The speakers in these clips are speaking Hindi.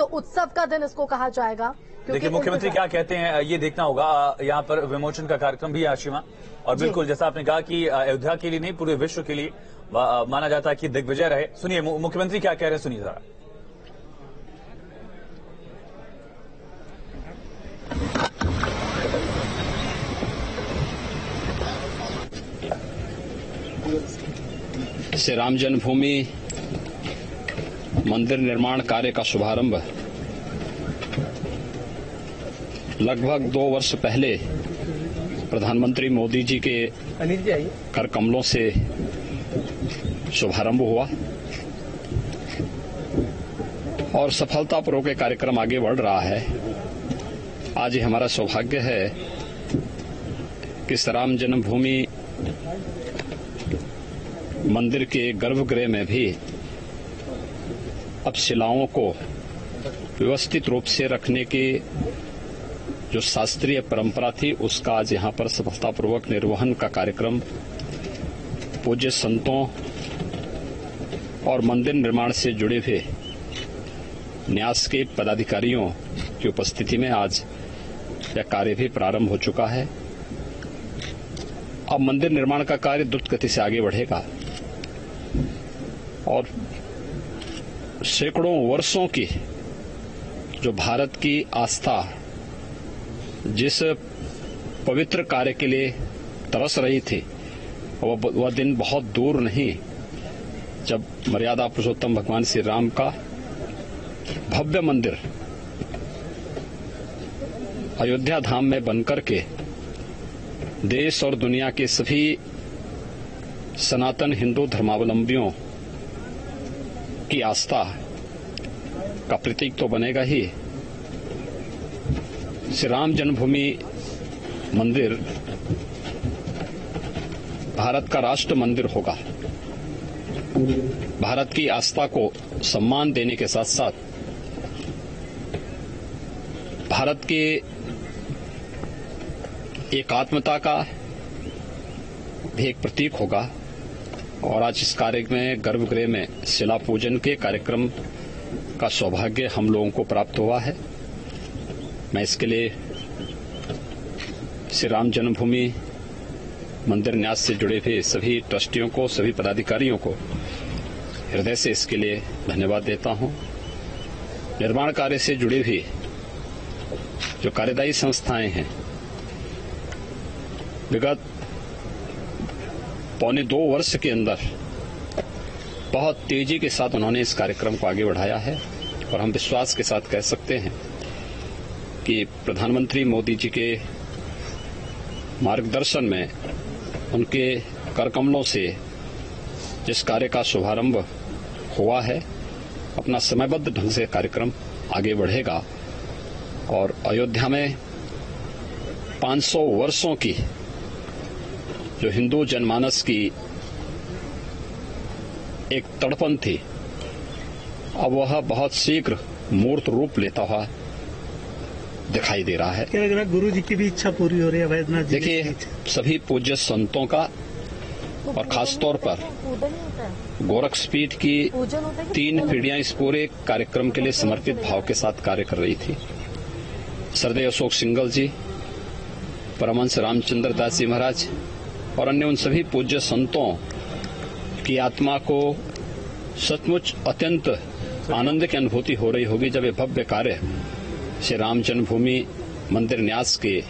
तो उत्सव का दिन इसको कहा जाएगा। देखिए मुख्यमंत्री क्या कहते हैं ये देखना होगा। यहाँ पर विमोचन का कार्यक्रम भी है आशिमा, और बिल्कुल जैसा आपने कहा कि अयोध्या के लिए नहीं पूरे विश्व के लिए माना जाता है कि दिग्विजय रहे। सुनिए मुख्यमंत्री क्या कह रहे हैं, सुनिए जरा। श्री राम जन्मभूमि मंदिर निर्माण कार्य का शुभारंभ लगभग 2 वर्ष पहले प्रधानमंत्री मोदी जी के कर कमलों से शुभारंभ हुआ और सफलतापूर्वक ये कार्यक्रम आगे बढ़ रहा है। आज ये हमारा सौभाग्य है कि श्री राम जन्मभूमि मंदिर के गर्भगृह में भी अब शिलाओं को व्यवस्थित रूप से रखने की जो शास्त्रीय परंपरा थी उसका आज यहाँ पर सफलतापूर्वक निर्वहन का कार्यक्रम पूज्य संतों और मंदिर निर्माण से जुड़े हुए न्यास के पदाधिकारियों की उपस्थिति में आज यह कार्य भी प्रारंभ हो चुका है। अब मंदिर निर्माण का कार्य द्रुत गति से आगे बढ़ेगा और सैकड़ों वर्षों की जो भारत की आस्था जिस पवित्र कार्य के लिए तरस रही थी वह दिन बहुत दूर नहीं जब मर्यादा पुरुषोत्तम भगवान श्री राम का भव्य मंदिर अयोध्या धाम में बनकर के देश और दुनिया के सभी सनातन हिंदू धर्मावलंबियों की आस्था का प्रतीक तो बनेगा ही। श्री राम जन्मभूमि मंदिर भारत का राष्ट्र मंदिर होगा। भारत की आस्था को सम्मान देने के साथ साथ भारत के एकात्मता का भी एक प्रतीक होगा। और आज इस कार्य में गर्भगृह में शिला पूजन के कार्यक्रम का सौभाग्य हम लोगों को प्राप्त हुआ है। मैं इसके लिए श्री राम जन्मभूमि मंदिर न्यास से जुड़े हुए सभी ट्रस्टियों को, सभी पदाधिकारियों को हृदय से इसके लिए धन्यवाद देता हूं। निर्माण कार्य से जुड़ी हुई जो कार्यदायी संस्थाएं हैं विगत 1.25 वर्ष के अंदर बहुत तेजी के साथ उन्होंने इस कार्यक्रम को आगे बढ़ाया है और हम विश्वास के साथ कह सकते हैं कि प्रधानमंत्री मोदी जी के मार्गदर्शन में उनके करकमलों से जिस कार्य का शुभारंभ हुआ है अपना समयबद्ध ढंग से कार्यक्रम आगे बढ़ेगा और अयोध्या में 500 वर्षों की जो हिंदू जनमानस की एक तड़पन थी अब वह बहुत शीघ्र मूर्त रूप लेता हुआ दिखाई दे रहा है। क्या लग रहा है गुरु जी की भी इच्छा पूरी हो रही है वैद्यनाथ जी? देखिए सभी पूज्य संतों का और खासतौर पर गोरक्षपीठ की 3 पीढ़ियां इस पूरे कार्यक्रम के लिए समर्पित भाव के साथ कार्य कर रही थी। श्रद्धेय अशोक सिंगल जी, परमहंस रामचंद्र दास जी महाराज और अन्य उन सभी पूज्य संतों की आत्मा को सचमुच अत्यंत आनंद की अनुभूति हो रही होगी जब ये भव्य कार्य श्री राम जन्मभूमि मंदिर न्यास के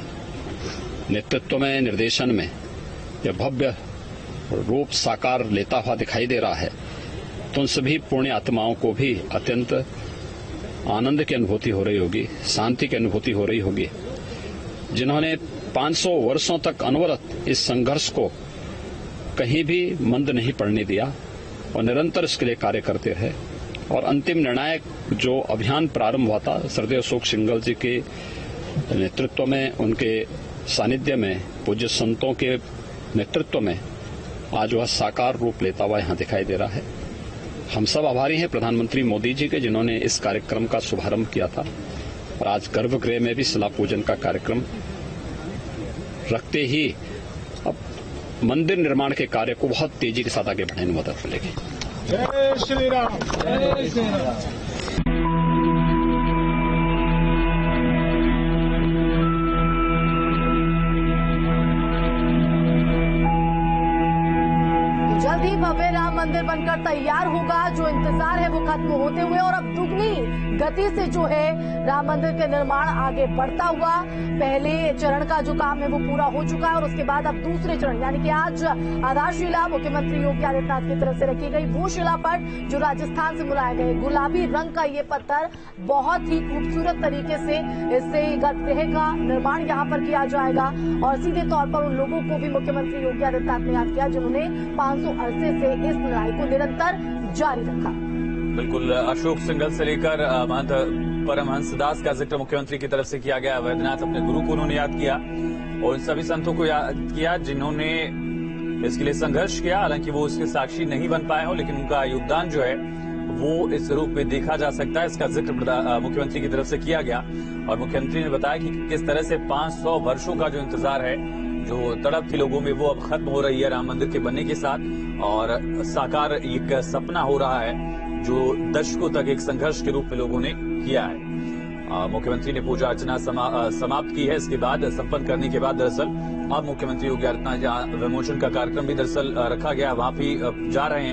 नेतृत्व में, निर्देशन में यह भव्य रूप साकार लेता हुआ दिखाई दे रहा है। तो उन सभी पुण्य आत्माओं को भी अत्यंत आनंद की अनुभूति हो रही होगी, शांति की अनुभूति हो रही होगी, जिन्होंने 500 वर्षों तक अनवरत इस संघर्ष को कहीं भी मंद नहीं पड़ने दिया और निरंतर इसके लिए कार्य करते रहे। और अंतिम निर्णायक जो अभियान प्रारंभ हुआ था श्रद्धेय अशोक सिंगल जी के नेतृत्व में, उनके सानिध्य में, पूज्य संतों के नेतृत्व में आज वह साकार रूप लेता हुआ यहाँ दिखाई दे रहा है। हम सब आभारी हैं प्रधानमंत्री मोदी जी के जिन्होंने इस कार्यक्रम का शुभारंभ किया था और आज गर्भगृह में भी शिला पूजन का कार्यक्रम रखते ही अब मंदिर निर्माण के कार्य को बहुत तेजी के साथ आगे बढ़ाने में मदद मिलेगी। जय श्री राम, जय श्री राम। मंदिर बनकर तैयार होगा। जो इंतजार है वो खत्म होते हुए और अब दुगनी गति से जो है राम मंदिर के निर्माण आगे बढ़ता हुआ। पहले चरण का जो काम है वो पूरा हो चुका है और उसके बाद अब दूसरे चरण यानी कि आज आधारशिला मुख्यमंत्री योगी आदित्यनाथ की तरफ से रखी गई। वो शिलापट जो राजस्थान से बुलाए गए, गुलाबी रंग का ये पत्थर बहुत ही खूबसूरत तरीके से इससे गर्भगृह का निर्माण यहाँ पर किया जाएगा और सीधे तौर पर उन लोगों को भी मुख्यमंत्री योगी आदित्यनाथ ने याद किया जिन्होंने 500 अरसे से इस लड़ाई को निरंतर जारी रखा। बिल्कुल, अशोक सिंघल से लेकर महंत परमहंस दास का जिक्र मुख्यमंत्री की तरफ से किया गया। वैद्यनाथ अपने गुरु को उन्होंने याद किया और इन सभी संतों को याद किया जिन्होंने इसके लिए संघर्ष किया। हालांकि वो इसके साक्षी नहीं बन पाए हो, लेकिन उनका योगदान जो है वो इस रूप में देखा जा सकता है। इसका जिक्र मुख्यमंत्री की तरफ से किया गया और मुख्यमंत्री ने बताया कि किस तरह से 500 वर्षों का जो इंतजार है, जो तड़प थी लोगों में, वो अब खत्म हो रही है राम मंदिर के बनने के साथ और साकार एक सपना हो रहा है जो दशकों तक एक संघर्ष के रूप में लोगों ने किया है। मुख्यमंत्री ने पूजा अर्चना समाप्त की है। इसके बाद संपन्न करने के बाद दरअसल अब मुख्यमंत्री योगी आदित्यनाथ जहां विमोचन का कार्यक्रम भी दरअसल रखा गया, वहां भी जा रहे हैं।